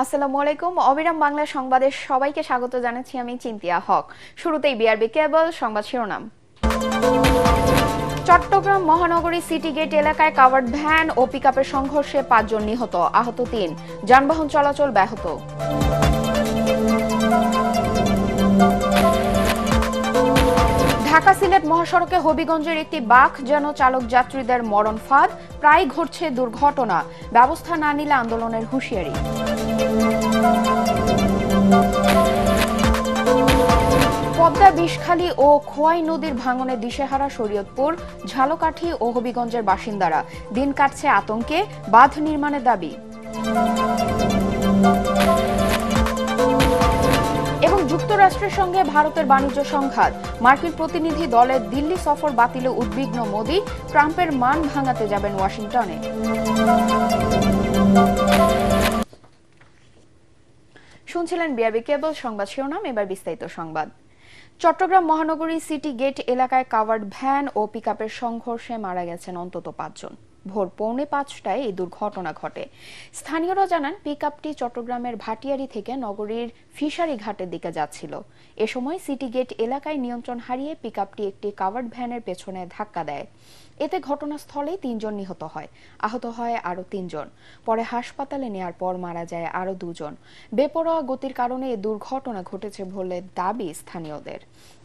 আসসালামু আলাইকুম। অবিরাম বাংলা সংবাদে সবাইকে স্বাগত জানাচ্ছি আমি চিন্তিয়া হক। শুরুতেই বিআরবি কেবল সংবাদ শিরোনাম। চট্টগ্রাম মহানগরী সিটি গেট এলাকায় কাভার্ড ভ্যান ও পিকআপের সংঘর্ষে ৫ জন নিহত, আহত ৩। যানবাহন চলাচল ব্যাহত। ঢাকা সিলেট মহাসড়কে হবিগঞ্জের একটি বাস যেন চালক যাত্রীদের মরণ ফাঁদ, প্রায় ঘটছে দুর্ঘটনা, ব্যবস্থা না নিলে আন্দোলনের হুঁশিয়ারি। পদ্মা বিষখালী ও খোয়াই নদীর ভাঙনে দিশেহারা শরীয়তপুর, ঝালকাঠি ও হবিগঞ্জের বাসিন্দারা, দিন কাটছে আতঙ্কে, বাঁধ নির্মাণের দাবি। এবং যুক্তরাষ্ট্রের সঙ্গে ভারতের বাণিজ্য সংঘাত, মার্কিন প্রতিনিধি দলের দিল্লি সফর বাতিলে উদ্বিগ্ন মোদি, ট্রাম্পের মান ভাঙাতে যাবেন ওয়াশিংটনে। শুনছিলেন বিআরবি কেবল সংবাদ শিরোনাম, এবার বিস্তারিত সংবাদ। চট্টগ্রাম মহানগরী সিটি গেট এলাকায় কাভার্ড ভ্যান ও পিকআপের সংঘর্ষে মারা গেছেন অন্তত ৫ জন। ভোর 4:45টায় এই দুর্ঘটনা ঘটে। স্থানীয়রা জানান পিকআপটি চট্টগ্রামের ভাটিয়ারি থেকে নগরীর ফিশারি ঘাটের দিকে যাচ্ছিল। এ সময় সিটি গেট এলাকায় নিয়ন্ত্রণ হারিয়ে পিকআপটি একটি কাভার্ড ভ্যানের পেছনে ধাক্কা দেয়। এতে ঘটনাস্থলেই ৩ জন নিহত হয়, আহত হয় আরও ৩ জন। পরে হাসপাতালে নেয়ার পর মারা যায় আরও ২ জন। বেপরোয়া গতির কারণে এ দুর্ঘটনা ঘটেছে বলে দাবি স্থানীয়দের।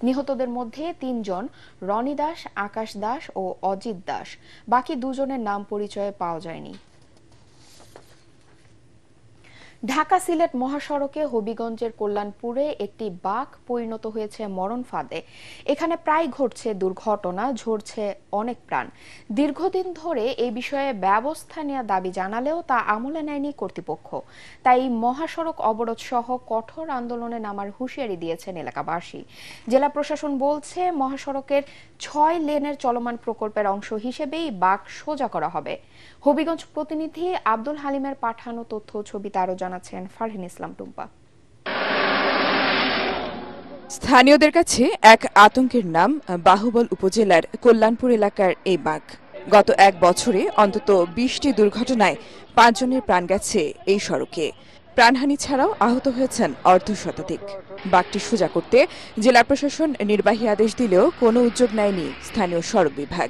নিহতদের মধ্যে ৩ জন রনি দাস, আকাশ দাস ও অজিত দাস। বাকি 2 জনের নাম পরিচয়ে পাওয়া যায়নি। ঢাকা সিলেট মহাসড়কে হবিগঞ্জের কল্যাণপুরে একটি বাস পরিণত হয়েছে মরণ ফাঁদে। এখানে প্রায় ঘটছে দুর্ঘটনা, ঝরছে অনেক প্রাণ। দীর্ঘদিন ধরে এই বিষয়ে ব্যবস্থা নেওয়ার দাবি জানালেও তা আমলে নেয়নি কর্তৃপক্ষ। তাই মহাসড়ক অবরোধ সহ কঠোর আন্দোলনে নামার হুঁশিয়ারি দিয়েছেন এলাকাবাসী। জেলা প্রশাসন বলছে মহাসড়কের 6 লেনের চলমান প্রকল্পের অংশ হিসেবেই বাস সোজা করা হবে। হবিগঞ্জ প্রতিনিধি আব্দুল হালিমের পাঠানো তথ্য ছবিতে আরো জানাচ্ছেন ফারহিন ইসলাম টুম্পা। স্থানীয়দের কাছে এক আতঙ্কের নাম বাহুবল উপজেলার কল্যাণপুর এলাকার এই বাঁক। গত 1 বছরে অন্তত 20টি দুর্ঘটনায় 5 জনের প্রাণ গেছে এই সড়কে। প্রাণহানি ছাড়াও আহত হয়েছেন অর্ধশতাধিক। বাঁকটি সোজা করতে জেলা প্রশাসন নির্বাহী আদেশ দিলেও কোনো উদ্যোগ নেয়নি স্থানীয় সড়ক বিভাগ।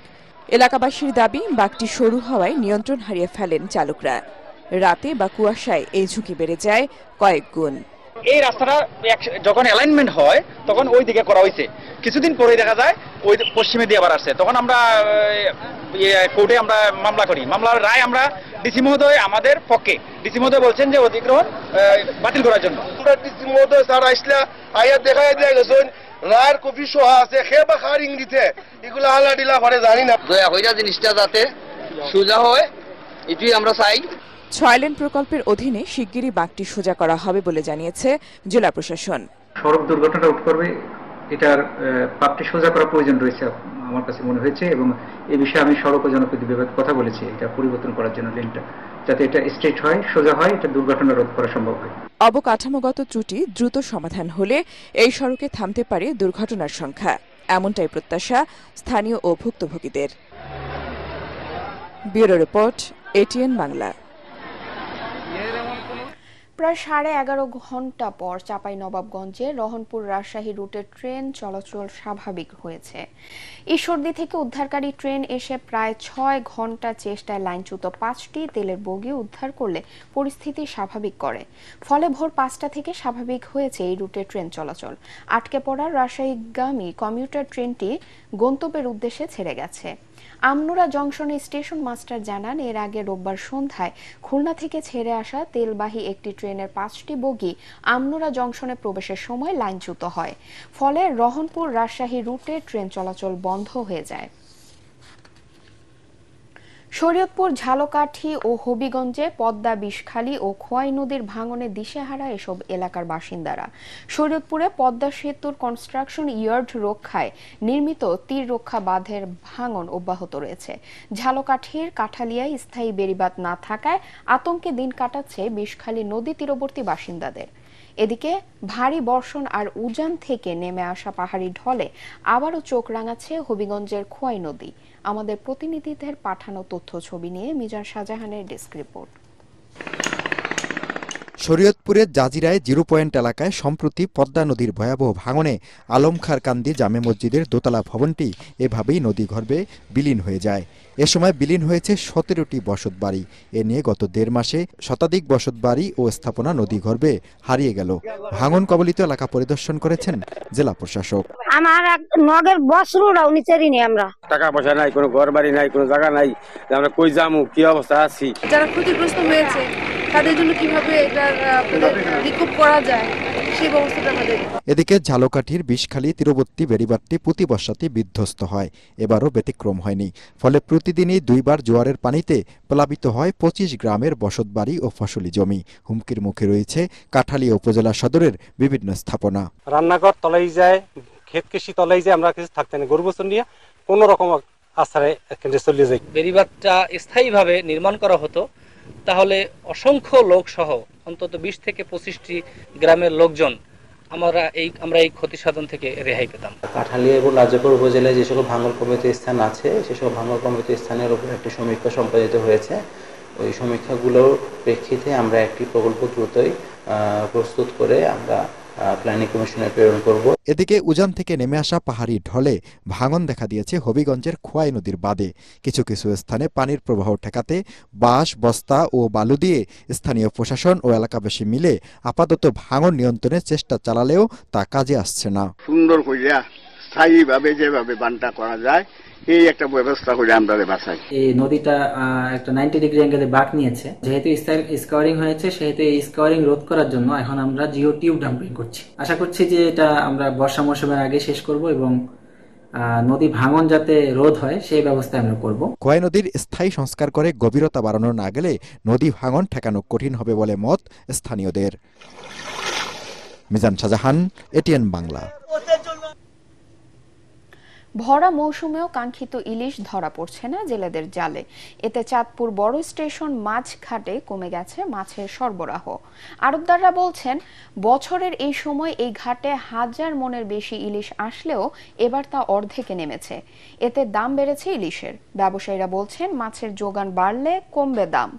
এলাকাবাসীর দাবি, বাঁকটি সরু হওয়ায় নিয়ন্ত্রণ হারিয়ে ফেলেন চালকরা। রাতে বা কুয়াশায় এই ঝুঁকি বেড়ে যায় কয়েক গুণ। এই রাস্তাটা যখন অ্যালাইনমেন্ট হয় তখন ওই দিকে করা হয়েছে, কিছুদিন পরে দেখা যায় ওই পশ্চিমে দিয়ে আবার আসছে। তখন আমরা কোর্টে আমরা মামলা করি। মামলার রায় আমরা ডিসি মহোদয় আমাদের পক্ষে, ডিসি মহোদয় বলছেন যে অধিগ্রহণ বাতিল করার জন্য। আমরা ডিসি মহোদয় স্যার আসলে আয়া দেখা দিয়ে গেছেন রায়ের কপি সহা আছে, খে বা খার ইংরিতে এগুলো আলা ডিলা পরে জানি না। দয়া হইরা জিনিসটা যাতে সোজা হয় এটাই আমরা চাই। 6 লেন প্রকল্পের অধীনে শিগগিরই বাঁকটি সোজা করা হবে বলে জানিয়েছে জেলা প্রশাসন। সড়ক দুর্ঘটনা রোধ করবে, এটার বাঁকটি সোজা করা প্রয়োজন রয়েছে আমার কাছে মনে হয়েছে, এবং এই বিষয়ে আমি সড়ক ও জনপ্রতি বিভাগে কথা বলেছি এটা পরিবর্তন করার জন্য, লেনটা যাতে এটা স্ট্রেট হয়, সোজা হয়, এটা দুর্ঘটনা রোধ করা সম্ভব হয়। অবকাঠামোগত ত্রুটি দ্রুত সমাধান হলে এই সড়কে থামতে পারে দুর্ঘটনার সংখ্যা, এমনটাই প্রত্যাশা স্থানীয় ও ভুক্তভোগীদের। Bureau report, ATN Bangla. প্রায় 11.5 ঘন্টা পর চাঁপাইনবাবগঞ্জে রহনপুর রাজশাহী রুটের ট্রেন চলাচল স্বাভাবিক হয়েছে। ঈশ্বরদী থেকে উদ্ধারকারী ট্রেন এসে প্রায় 6 ঘন্টা চেষ্টায় লাইনচ্যুত 5টি তেলের বগি উদ্ধার করলে পরিস্থিতি স্বাভাবিক করে। ফলে ভোর 5টা থেকে স্বাভাবিক হয়েছে এই রুটে ট্রেন চলাচল। আটকে পড়া রাজশাহীগামী কমিউটার ট্রেনটি গন্তব্যের উদ্দেশ্যে ছেড়ে গেছে। আমনুরা জংশনে স্টেশন মাস্টার জানান, এর আগে রোববার সন্ধ্যায় খুলনা থেকে ছেড়ে আসা তেলবাহী একটি ট্রেনের 5টি বগি আমনুরা জংশনে প্রবেশের সময় লাইনচ্যুত হয়। ফলে রহনপুর রাজশাহী রুটে ট্রেন চলাচল বন্ধ হয়ে যায়। শরীয়তপুর, ঝালকাঠি ও হবিগঞ্জে পদ্মা বিষখালী ও খোয়াই নদীর ভাঙনে দিশেহারা এসব এলাকার বাসিন্দারা। শরীয়তপুরে পদ্মা সেতুর কনস্ট্রাকশন ইয়ার্ড রক্ষায় নির্মিত তীর রক্ষা বাঁধের ভাঙন অব্যাহত রয়েছে। ঝালকাঠির কাঠালিয়ায় স্থায়ী বেড়িবাঁধ না থাকায় আতঙ্কে দিন কাটাচ্ছে বিষখালী নদী তীরবর্তী বাসিন্দাদের। এদিকে ভারী বর্ষণ আর উজান থেকে নেমে আসা পাহাড়ি ঢলে আবারও চোখ রাঙাচ্ছে হবিগঞ্জের খোয়াই নদী। আমাদের প্রতিনিধিদের পাঠানো তথ্য ছবি নিয়ে মিজান শাহজাহানের ডেস্ক রিপোর্ট। শরীয়তপুরের জাজিরায় 0 পয়েন্ট এলাকায় সম্প্রতি পদ্মা নদীর ভয়াবহ ভাঙনে আলমখারকান্দি জামে মসজিদের দোতলা ভবনটি এভাবেই নদীগর্ভে বিলীন হয়ে যায়। এ সময় বিলীন হয়েছে 17টি বসতবাড়ি। এ নিয়ে গত 1.5 মাসে শতাধিক বসতবাড়ি ও স্থাপনা নদীগর্ভে হারিয়ে গেল। ভাঙন কবলিত এলাকা পরিদর্শন করেছেন জেলা প্রশাসক। আমার নগের বছরটাও নিচেরই নেই, আমরা টাকা পয়সা নাই, কোনো ঘর বাড়ি নাই, কোনো জায়গা নাই, আমরা কই যামু, কি অবস্থা আছি। যারা ক্ষতিগ্রস্ত হয়েছে তাদের জন্য কিভাবে এটা রিকভার করা যায় সেই ব্যবস্থাটা আমাদের। এদিকে ঝালকাঠির বিষখালী তীরবর্তী বেড়িবাঁধটি প্রতি বর্ষাতে বিধ্বস্ত হয়, এবারও ব্যতিক্রম হয়নি। ফলে প্রতিদিনই 2 বার জোয়ারের পানিতে প্লাবিত হয় 25 গ্রামের বসতবাড়ি ও ফসলি জমি। হুমকির মুখে রয়েছে কাঠালিয়া উপজেলা সদরের বিভিন্ন স্থাপনা। রান্নাঘর তলাই যায়, ক্ষেত কৃষি তলাই যায়, আমরা কিছু থাকতে না, গরু বছর নিয়ে কোনো রকম আশ্রয় কেন্দ্রে চলে যাই। বেড়িবাঁধটা স্থায়ীভাবে নির্মাণ করা হতো, তাহলে অসংখ্য লোক সহ অন্তত 20 থেকে 25টি গ্রামের লোকজন আমরা এই ক্ষতি সাধন থেকে রেহাই পেতাম। কাঠালিয়া এবং রাজাপুর উপজেলায় যে সকল ভাঙন প্রভাবিত স্থান আছে সে সকল ভাঙন প্রভাবিত স্থানের উপর একটি সমীক্ষা সম্পাদিত হয়েছে। ওই সমীক্ষাগুলোর প্রেক্ষিতে আমরা একটি প্রকল্প দ্রুতই প্রস্তুত করে আমরা প্ল্যানিং কমিশনে প্রেরণ করব। এদিকে উজান থেকে নেমে আসা পাহাড়ি ঢলে ভাঙন দেখা দিয়েছে হবিগঞ্জের খোয়াই নদীর বাঁধে। কিছু কিছু স্থানে পানির প্রবাহ ঠেকাতে বাঁশ, বস্তা ও বালু দিয়ে স্থানীয় প্রশাসন ও এলাকাবাসী মিলে আপাতত ভাঙন নিয়ন্ত্রণের চেষ্টা চালালেও তা কাজে আসছে না। সুন্দর কইরা স্থায়ীভাবে যেভাবে বানটা করা যায় এই একটা ব্যবস্থা করে আমরা বাঁচাই। এই নদীটা একটা 90 ডিগ্রি অ্যাঙ্গেলে বাঁক নিয়েছে, যেহেতু স্কাওয়ারিং হয়েছে সেহেতু এই স্কাওয়ারিং রোধ করার জন্য এখন আমরা জিও টিউব ডাম্পিং করছি। আশা করছি যে এটা আমরা বর্ষা মৌসুমের আগে শেষ করব এবং নদী ভাঙন যাতে রোধ হয় সেই ব্যবস্থা আমরা করব। খোয়াই নদীর স্থায়ী সংস্কার করে গভীরতা বাড়ানো না গেলে নদী ভাঙন ঠেকানো কঠিন হবে বলে মত স্থানীয়দের। মিজান শাহজাহান, এটিএন বাংলা। ভরা মৌসুমেও কাঙ্ক্ষিত ইলিশ ধরা পড়ছে না জেলেদের জালে। এতে চাঁদপুর বড় স্টেশন মাছ ঘাটে কমে গেছে মাছের সরবরাহ। আড়তদাররা বলছেন বছরের এই সময় এই ঘাটে 1000 মনের বেশি ইলিশ আসলেও এবার তা অর্ধেকে নেমেছে। এতে দাম বেড়েছে ইলিশের। ব্যবসায়ীরা বলছেন মাছের যোগান বাড়লে কমবে দাম।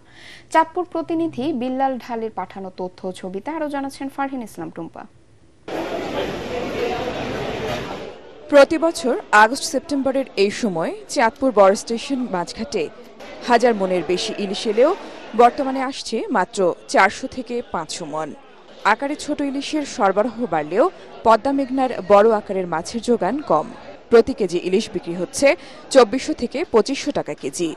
চাঁদপুর প্রতিনিধি বিল্লাল ঢালির পাঠানো তথ্য ছবিতে আরো জানাচ্ছেন ফারহিন ইসলাম টুম্পা। প্রতি বছর আগস্ট সেপ্টেম্বরের এই সময় চাঁদপুর বড় স্টেশন মাছঘাটে 1000 মনের বেশি ইলিশ এলেও বর্তমানে আসছে মাত্র 400 থেকে 500 মন। আকারে ছোট ইলিশের সরবরাহ বাড়লেও পদ্মা মেঘনার বড় আকারের মাছের যোগান কম। প্রতি কেজি ইলিশ বিক্রি হচ্ছে 2400 থেকে 2500 টাকা কেজি।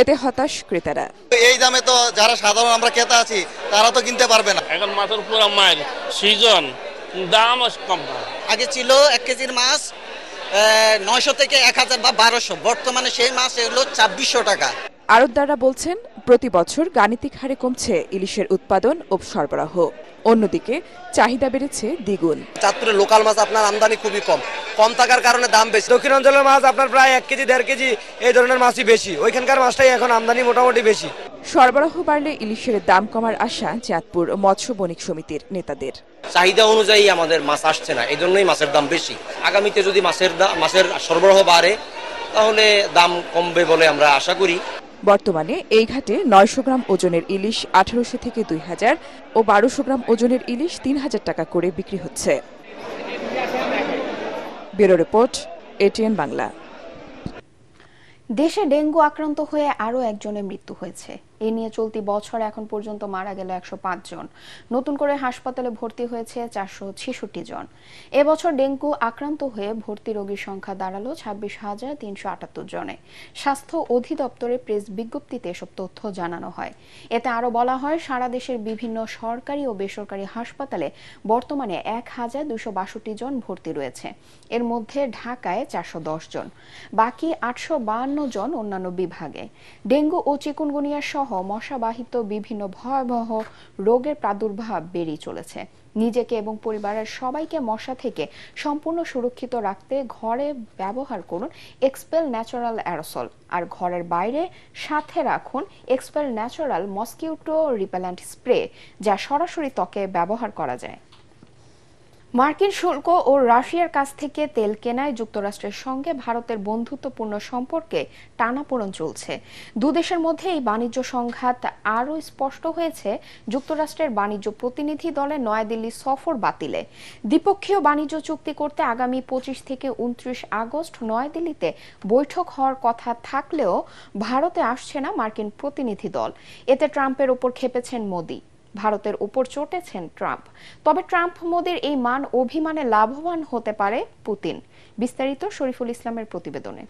এতে হতাশ ক্রেতারা। এই দামে তো যারা সাধারণ আমরা ক্রেতা আছি তারা তো কিনতে পারবে না। এখন মাছের পুরো মাইল সিজন দাম কম। আগে ছিল 1 কেজির মাছ 900 থেকে 1000 বা 1200, বর্তমানে সেই মাছ এগুলো 2400 টাকা। আড়তদাররা বলছেন প্রতি বছর গাণিতিক হারে কমছে ইলিশের উৎপাদন ও সরবরাহ। অন্যদিকে চাহিদা বেড়েছে দ্বিগুণ। চাঁদপুরের লোকাল মাছ আপনার আমদানি খুবই কম থাকার কারণে দাম বেশি। দক্ষিণাঞ্চলের মাছ আপনার প্রায় 1 কেজি 1.5 কেজি এই ধরনের মাছই বেশি, ওইখানকার মাছটাই এখন আমদানি মোটামুটি বেশি। সরবরাহ বাড়লে ইলিশের দাম কমার আশা চাঁদপুর মৎস্য বণিক সমিতির নেতাদের। চাহিদা অনুযায়ী আমাদের মাছ আসছে না, এই জন্যই মাছের দাম বেশি। আগামীতে যদি মাছের সরবরাহ বাড়ে তাহলে দাম কমবে বলে আমরা আশা করি। বর্তমানে এই ঘাটে 900 গ্রাম ওজনের ইলিশ 1800 থেকে 2000 ও 1200 গ্রাম ওজনের ইলিশ 3000 টাকা করে বিক্রি হচ্ছে। Bureau report, ATN Bangla. দেশে ডেঙ্গু আক্রান্ত হয়ে আরও একজনের মৃত্যু হয়েছে। এ নিয়ে চলতি বছর এখন পর্যন্ত মারা গেল 105 জন। নতুন করে হাসপাতালে ভর্তি হয়েছে 466 জন। এবছর ডেঙ্গু আক্রান্ত হয়ে ভর্তি রোগীর সংখ্যা দাঁড়ালো 26,378 জনে। স্বাস্থ্য অধিদপ্তরের প্রেস বিজ্ঞপ্তিতে এসব তথ্য জানানো হয়। এতে আরও বলা হয় সারা দেশের বিভিন্ন সরকারি ও বেসরকারি হাসপাতালে বর্তমানে 1262 জন ভর্তি রয়েছে। এর মধ্যে ঢাকায় 410 জন, বাকি 852 জন অন্যান্য বিভাগে। ডেঙ্গু ও চিকুনগুনিয়া সহ মশাবাহিত বিভিন্ন ভয়াবহ রোগের প্রাদুর্ভাব বেড়েই চলেছে। নিজেকে এবং পরিবারের সবাইকে মশা থেকে সম্পূর্ণ সুরক্ষিত রাখতে ঘরে ব্যবহার করুন এক্সপেল ন্যাচারাল অ্যারোসল, আর ঘরের বাইরে সাথে রাখুন expel natural mosquito repellent spray, যা সরাসরি ত্বকে ব্যবহার করা যায়। মার্কিন শুল্ক ও রাশিয়ার কাছ থেকে তেল কেনায় যুক্তরাষ্ট্রের সঙ্গে ভারতের বন্ধুত্বপূর্ণ সম্পর্কে টানাপোড়েন চলছে। দুদেশের মধ্যে এই বাণিজ্য সংঘাত আরও স্পষ্ট হয়েছে যুক্তরাষ্ট্রের বাণিজ্য প্রতিনিধি দলের নয়াদিল্লি সফর বাতিলে। দ্বিপক্ষীয় বাণিজ্য চুক্তি করতে আগামী 25 থেকে 29 আগস্ট নয়াদিল্লিতে বৈঠক হওয়ার কথা থাকলেও ভারতে আসছে না মার্কিন প্রতিনিধি দল। এতে ট্রাম্পের ওপর ক্ষেপেছেন মোদি, ভারতের উপর চটেছেন ট্রাম্প। তবে ট্রাম্প মোদির এই মান অভিমানে লাভবান হতে পারে পুতিন। বিস্তারিত শরীফুল ইসলামের প্রতিবেদনে।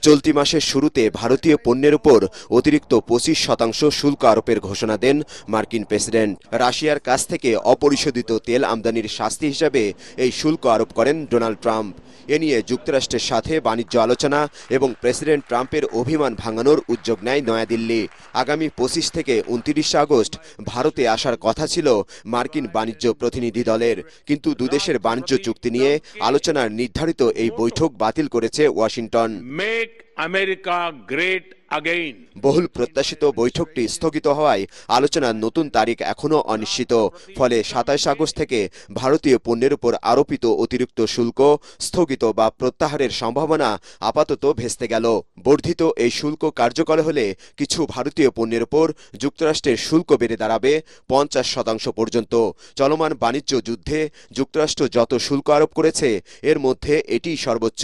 চলতি মাসের শুরুতে ভারতীয় পণ্যের উপর অতিরিক্ত 25% শুল্ক আরোপের ঘোষণা দেন মার্কিন প্রেসিডেন্ট। রাশিয়ার কাছ থেকে অপরিশোধিত তেল আমদানির শাস্তি হিসেবে এই শুল্ক আরোপ করেন ডোনাল্ড ট্রাম্প। এ নিয়ে যুক্তরাষ্ট্রের সাথে বাণিজ্য আলোচনা এবং প্রেসিডেন্ট ট্রাম্পের অভিমান ভাঙানোর উদ্যোগ নেয় নয়াদিল্লি। আগামী 25 থেকে 29 আগস্ট ভারতে আসার কথা ছিল মার্কিন বাণিজ্য প্রতিনিধি দলের, কিন্তু দুদেশের বাণিজ্য চুক্তি নিয়ে আলোচনার নির্ধারিত এই বৈঠক বাতিল করেছে Washington. Make America great again. বহুল প্রত্যাশিত বৈঠকটি স্থগিত হওয়ায় আলোচনার নতুন তারিখ এখনো অনিশ্চিত। ফলে 27 আগস্ট থেকে ভারতীয় পণ্যের উপর আরোপিত অতিরিক্ত শুল্ক স্থগিত বা প্রত্যাহারের সম্ভাবনা আপাতত ভেস্তে গেল। বর্ধিত এই শুল্ক কার্যকর হলে কিছু ভারতীয় পণ্যের উপর যুক্তরাষ্ট্রের শুল্ক বেড়ে দাঁড়াবে 50% পর্যন্ত। চলমান বাণিজ্য যুদ্ধে যুক্তরাষ্ট্র যত শুল্ক আরোপ করেছে এর মধ্যে এটিই সর্বোচ্চ,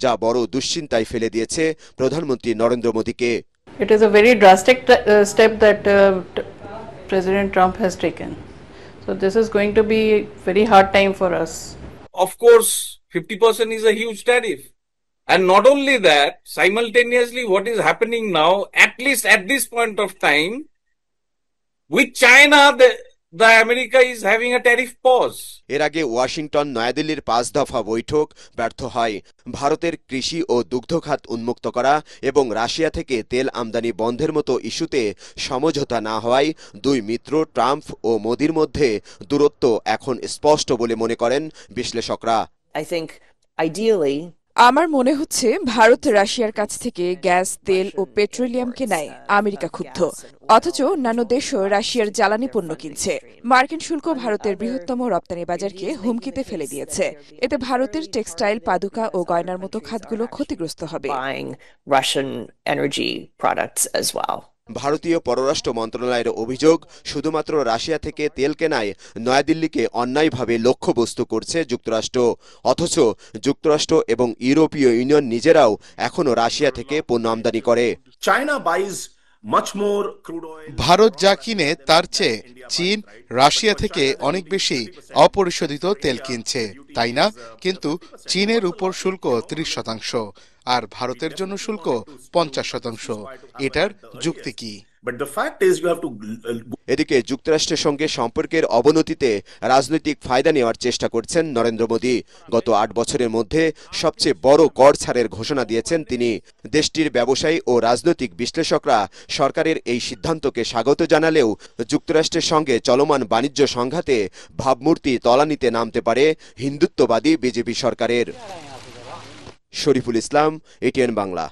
যা বড় দুশ্চিন্তায় ফেলে দিয়েছে প্রধানমন্ত্রী নরেন্দ্র মোদীকে। It is a very drastic step that President Trump has taken. So this is going to be a very hard time for us. Of course, 50% is a huge tariff. And not only that, simultaneously what is happening now, at least at this point of time, with China, the America is having a tariff pause. এর আগে Washington নয়াদিল্লির 5 দফা বৈঠক ব্যর্থ হয়। ভারতের কৃষি ও দুগ্ধ খাত উন্মুক্ত করা এবং রাশিয়া থেকে তেল আমদানি বন্ধের মতো ইস্যুতে সমঝোতা না হওয়ায় দুই মিত্র ট্রাম্প ও মোদির মধ্যে দূরত্ব এখন স্পষ্ট বলে মনে করেন বিশ্লেষকরা। আমার মনে হচ্ছে ভারত রাশিয়ার কাছ থেকে গ্যাস, তেল ও পেট্রোলিয়াম কেনায় আমেরিকা ক্ষুব্ধ, অথচ অন্যান্য দেশও রাশিয়ার জ্বালানি পণ্য কিনছে। মার্কিন শুল্ক ভারতের বৃহত্তম রপ্তানি বাজারকে হুমকিতে ফেলে দিয়েছে। এতে ভারতের টেক্সটাইল, পাদুকা ও গয়নার মতো খাতগুলো ক্ষতিগ্রস্ত হবে। ভারতীয় পররাষ্ট্র মন্ত্রণালয়ের অভিযোগ, শুধুমাত্র রাশিয়া থেকে তেল কেনায় নয়াদিল্লিকে অন্যায়ভাবে লক্ষ্যবস্তু করছে যুক্তরাষ্ট্র। অথচ যুক্তরাষ্ট্র এবং ইউরোপীয় ইউনিয়ন নিজেরাও এখনো রাশিয়া থেকে পণ্য আমদানি করে। ভারত যা কিনে তার চেয়ে চীন রাশিয়া থেকে অনেক বেশি অপরিশোধিত তেল কিনছে, তাই না? কিন্তু চীনের উপর শুল্ক 30%, আর ভারতের জন্য শুল্ক 50%। এটার যুক্তি কি? এদিকে যুক্তরাষ্ট্রের সঙ্গে সম্পর্কের অবনতিতে রাজনৈতিক ফায়দা নেওয়ার চেষ্টা করছেন নরেন্দ্র মোদী। গত 8 বছরের মধ্যে সবচেয়ে বড় কর ছাড়ের ঘোষণা দিয়েছেন তিনি। দেশটির ব্যবসায়ী ও রাজনৈতিক বিশ্লেষকরা সরকারের এই সিদ্ধান্তকে স্বাগত জানালেও যুক্তরাষ্ট্রের সঙ্গে চলমান বাণিজ্য সংঘাতে ভাবমূর্তি তলানিতে নামতে পারে হিন্দুত্ববাদী বিজেপি সরকারের। Shariful Islam, ATN Bangla.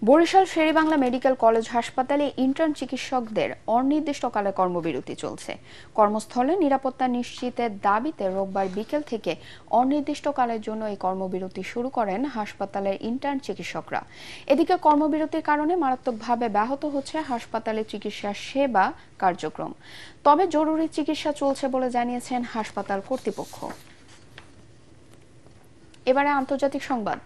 Barishal Sherebangla medical college হাসপাতালে ইন্টার্ন চিকিৎসকদের অনির্দিষ্টকালে কর্মবিরতি চলছে। কর্মস্থলে নিরাপত্তা নিশ্চিতের দাবিতে রোববার বিকেল থেকে অনির্দিষ্টকালের জন্য এই কর্মবিরতি শুরু করেন হাসপাতালের ইন্টার্ন চিকিৎসকরা। এদিকে কর্মবিরতির কারণে মারাত্মকভাবে ব্যাহত হচ্ছে হাসপাতালে চিকিৎসা সেবা কার্যক্রম। তবে জরুরি চিকিৎসা চলছে বলে জানিয়েছেন হাসপাতাল কর্তৃপক্ষ। এবারে আন্তর্জাতিক সংবাদ।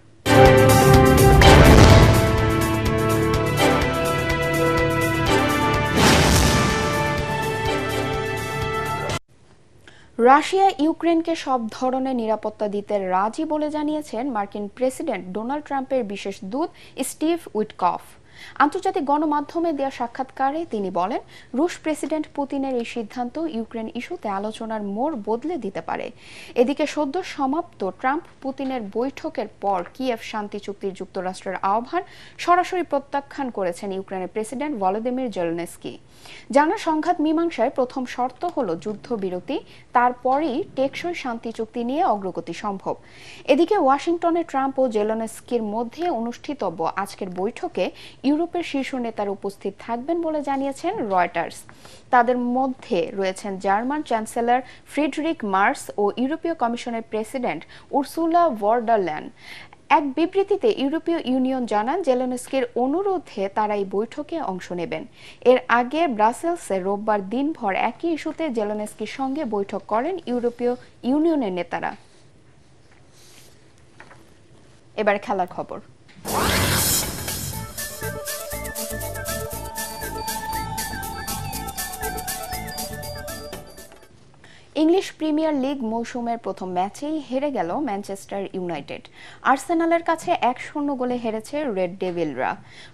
রাশিয়া ইউক্রেনকে সব ধরনের নিরাপত্তা দিতে রাজি বলে জানিয়েছেন মার্কিন প্রেসিডেন্ট ডোনাল্ড ট্রাম্পের বিশেষ দূত স্টিভ উইটকফ। আন্তর্জাতিক গণমাধ্যমে দেওয়া সাক্ষাৎকারে তিনি বলেন, রুশ প্রেসিডেন্ট পুতিনের এই সিদ্ধান্ত ইউক্রেন ইস্যুতে আলোচনার মোড় বদলে দিতে পারে। এদিকে সদ্য সমাপ্ত ট্রাম্প পুতিনের বৈঠকের পর কিয়েভ শান্তি চুক্তির যুক্তরাষ্ট্রের আহ্বান সরাসরি প্রত্যাখ্যান করেছেন ইউক্রেনের প্রেসিডেন্ট ভলোদিমির জেলেনস্কি। জানা সংঘাত মীমাংসায় প্রথম শর্ত হল যুদ্ধবিরতি, তারপরই টেকসই শান্তি চুক্তি নিয়ে অগ্রগতি সম্ভব। এদিকে ওয়াশিংটনে ট্রাম্প ও জেলেনস্কির মধ্যে অনুষ্ঠিতব্য আজকের বৈঠকে ইউরোপের শীর্ষ নেতারা উপস্থিত থাকবেন বলে জানিয়েছেন রয়টার্স। তাদের মধ্যে রয়েছেন জার্মান চ্যান্সেলর ফ্রিডরিক মার্স ও ইউরোপীয় কমিশনের president Ursula von der Leyen. এক বিবৃতিতে ইউরোপীয় ইউনিয়ন জানান জেলেনস্কির অনুরোধে তারা এই বৈঠকে অংশ নেবেন। এর আগে ব্রাসেলসে রোববার দিনভর একই ইস্যুতে জেলেনস্কির সঙ্গে বৈঠক করেন ইউরোপীয় ইউনিয়নের নেতারা। এবার খেলার খবর। ইংলিশ প্রিমিয়ার লিগ মৌসুমের প্রথম ম্যাচেই হেরে গেল ম্যানচেস্টার ইউনাইটেড। আর্সেনালের কাছে 1-0 গোলে হেরেছে রেড ডেভিলরা।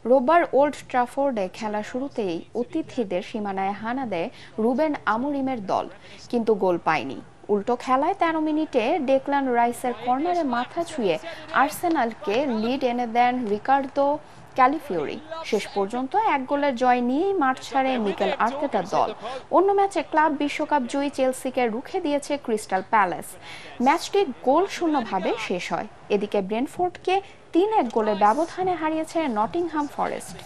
রোববার ওল্ড ট্রাফোর্ডে খেলা শুরুতেই অতিথিদের সীমানায় হানা দেয় রুবেন আমোরিমের দল, কিন্তু গোল পায়নি। উল্টো খেলায় 13 মিনিটে ডেকলান রাইসের কর্নারে মাথা ছুঁয়ে আর্সেনালকে লিড এনে দেন রিকার্দো ক্যালিফিওরি। শেষ পর্যন্ত 1 গোলের জয় নিয়েই মাঠ ছাড়ে মিকেল আর্তেটার দল। অন্য ম্যাচে ক্লাব বিশ্বকাপ জয়ী চেলসিকে রুখে দিয়েছে ক্রিস্টাল প্যালেস। ম্যাচটি গোলশূন্যভাবে শেষ হয়। এদিকে ব্রেন্টফোর্ডকে 3-1 গোলের ব্যবধানে হারিয়েছে নটিংহাম ফরেস্ট।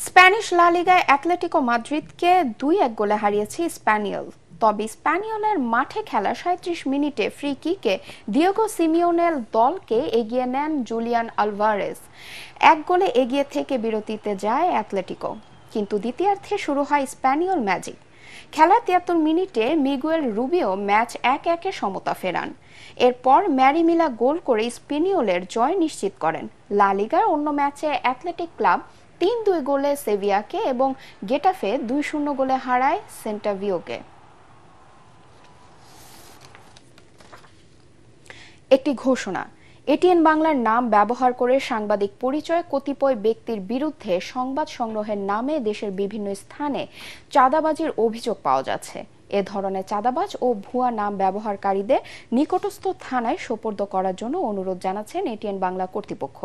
স্প্যানিশ লা লিগায় অ্যাটলেটিকো মাদ্রিদকে 2-1 গোলে হারিয়েছে স্প্যানিয়ল। তবে স্প্যানিয়লের মাঠে খেলা 37 মিনিটে ফ্রি কিকে ডিয়েগো সিমিওনের দলকে এগিয়ে নেন জুলিয়ান আলভারেজ। 1 গোলে এগিয়ে থেকে বিরতিতে যায় অ্যাটলেটিকো, কিন্তু দ্বিতীয়ার্ধে শুরু হয় স্প্যানিয়ল ম্যাজিক। খেলার 73 মিনিটে মিগুয়েল রুবিও ম্যাচ 1-1 সমতা ফেরান। এরপর ম্যারিমিলা গোল করে স্প্যানিয়লের জয় নিশ্চিত করেন। লা লিগার অন্য ম্যাচে অ্যাথলেটিক ক্লাব 3-2 গোলে সেভিয়াকে এবং গেটাফে 2-0 গোলে হারায় সেন্টাভিওকে। একটি ঘোষণা। এটিএন বাংলার নাম ব্যবহার করে সাংবাদিক পরিচয় কতিপয় ব্যক্তির বিরুদ্ধে সংবাদ সংগ্রহের নামে দেশের বিভিন্ন স্থানে চাঁদাবাজির অভিযোগ পাওয়া যাচ্ছে। এ ধরনের চাঁদাবাজ ও ভুয়া নাম ব্যবহারকারীদের নিকটস্থ থানায় সোপর্দ করার জন্য অনুরোধ জানাচ্ছেন এটিএন বাংলা কর্তৃপক্ষ।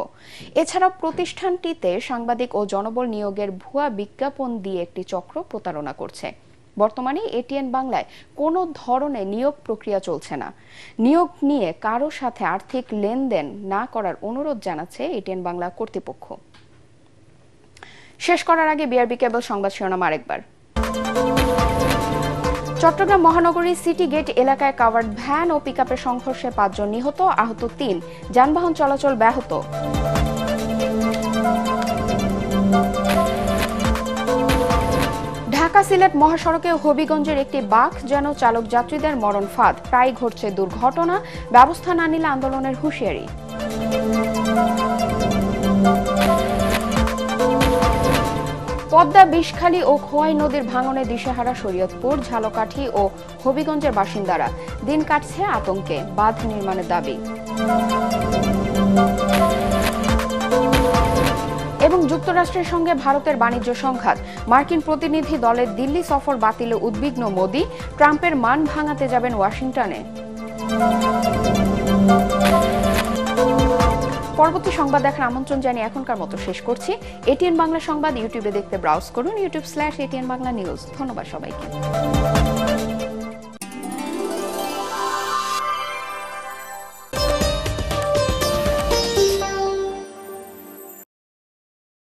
এছাড়াও প্রতিষ্ঠানটিতে সাংবাদিক ও জনবল নিয়োগের ভুয়া বিজ্ঞাপন দিয়ে একটি চক্র প্রতারণা করছে। বর্তমানে এটিএন বাংলায় কোনো ধরনের নিয়োগ প্রক্রিয়া চলছে না। নিয়োগ নিয়ে কারো সাথে আর্থিক লেনদেন না করার অনুরোধ জানাচ্ছে এটিএন বাংলা কর্তৃপক্ষ। শেষ করার আগে বিআরবি কেবল সংবাদ শিরোনাম আরেকবার। চট্টগ্রাম মহানগরী সিটি গেট এলাকায় কাভার্ড ভ্যান ও পিকআপের সংঘর্ষে 5 জন নিহত, আহত 3, যানবাহন চলাচল ব্যাহত। ঢাকা সিলেট মহাসড়কে হবিগঞ্জের একটি বাস যেন চালক যাত্রীদের মরণ ফাঁদ, প্রায় ঘটছে দুর্ঘটনা, ব্যবস্থা না নিলে আন্দোলনের হুঁশিয়ারি। পদ্মা, বিষখালী ও খোয়াই নদীর ভাঙনে দিশেহারা শরীয়তপুর, ঝালকাঠি ও হবিগঞ্জের বাসিন্দারা। দিন কাটছে আতঙ্কে, বাঁধ নির্মাণের দাবি। এবং যুক্তরাষ্ট্রের সঙ্গে ভারতের বাণিজ্য সংঘাত, মার্কিন প্রতিনিধি দলের দিল্লি সফর বাতিলে উদ্বিগ্ন মোদি, ট্রাম্পের মান ভাঙাতে যাবেন ওয়াশিংটনে। পরবর্তী সংবাদ দেখার আমন্ত্রণ জানিয়ে এখনকার মতো শেষ করছি। এটিএন বাংলা সংবাদ ইউটিউবে দেখতে ব্রাউজ করুন, youtube/ATN Bangla News। ধন্যবাদ সবাইকে।